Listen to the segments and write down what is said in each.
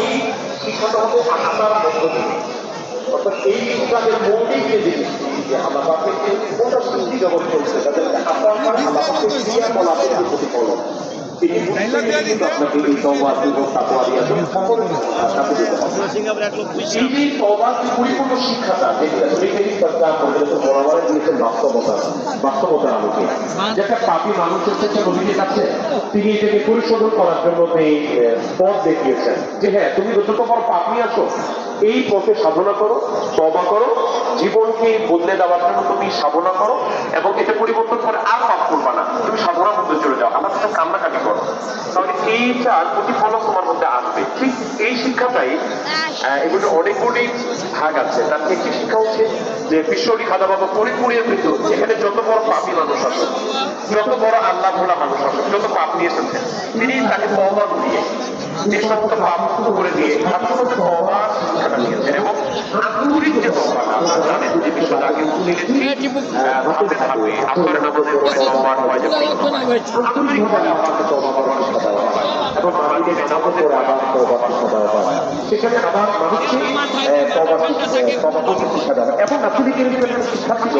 এই শিক্ষাটা হবে আত্মার মধ্য দিয়ে। অর্থাৎ এই শিক্ষাদের মৌলিক যে জিনিসটি যে আল্লাহকে কোনটা সৃষ্টি জগৎ চলছে তাদেরকে আত্মার আল্লাহকে ক্রিয়াকলাপের যে প্রতিফলন তিনি কিন্তু আপনাকে এই তওবার এবং তাকওয়া দিয়া সকল সাথে দিতে হবে। এই যে তওবার পরিপূর্ণ শিক্ষাটা যেটা তুমি সরকার পরিচালিত বরাবর দিয়েছেন বাস্তবতার আলোকে যেটা পাপী মানুষ এসেছে নবীর কাছে তিনি এটাকে পরিশোধন করার জন্য এই পথ দেখিয়েছেন যে হ্যাঁ তুমি যত বড় পাপী আছো এই পথে সাধনা করো, তওবা করো, জীবনকে বদলে দেওয়ার জন্য তুমি সাধনা করো এবং এটা পরিবর্তন করে আর পাপ করবা না, তুমি সাধনার মধ্যে চলে যাও, আমার সাথে কান্নাকাটি করো, তাহলে এইটার প্রতিফলন তোমার মধ্যে আসবে। ঠিক এই শিক্ষাটাই এগুলো অনেকগুলি ভাগ আছে। তার একটি শিক্ষা হচ্ছে যে বিশ্বরী খাদা বাবা পরিপূর্ণের ভিতর যেখানে যত বড় পাপী মানুষ আছে, যত বড় আল্লাহ ভোলা মানুষ আছে, যত পাপ নিয়ে এসেছে তিনি তাকে তওবা দিয়ে যে সমস্ত পাপ করে দিয়ে তওবার শিক্ষাটা নিয়েছেন এবং আন্তরিক যে তওবাটা আপনারা জানেন যে বিষয়টা আগে হাতে থাকবে আপনার নামাজের পরে তওবার হয় যে আন্তরিকভাবে আপনাকে তওবা করার শিক্ষা দেওয়া হয় এবং আমাদের নামাজের পরে আবার তওবার শিক্ষা দেওয়া হয়। সেখানে আবার মানুষকে তওবা করতে শিক্ষা দেওয়া হয়। এখন আন্তরিকের ভিতরে শিক্ষা ছিল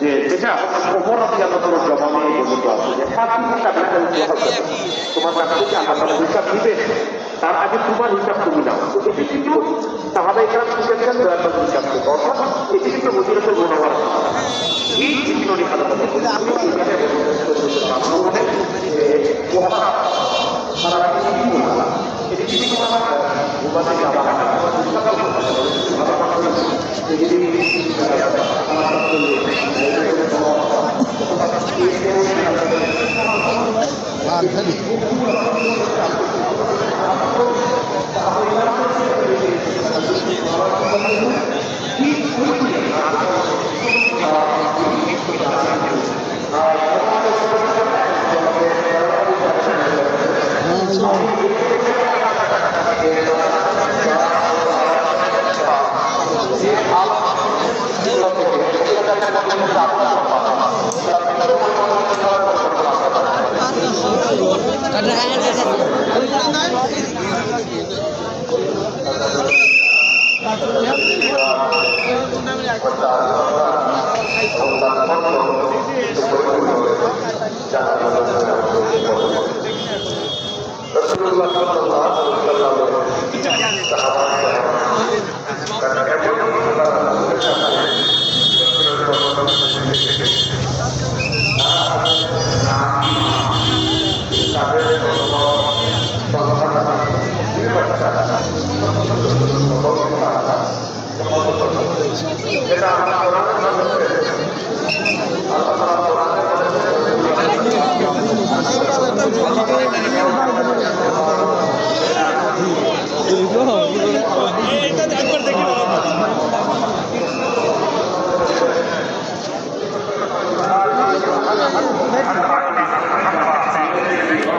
যে যেটা ওমর রাদিয়াল্লাহু আনহু জবানে বলতে আছে যে তোমার কাছ থেকে আল্লাহ তাআলা হিসাব নিবে, তার আগে তোমার হিসাব তুমি নাও। তো এটি কিন্তু সাহাবায়ে কেরাম শিখেছেন দয়াবান হিসাব থেকে, অর্থাৎ এটি কিন্তু মদিনাতুল মুনাওয়ারা এই বিশ্বরী খাদা বাবা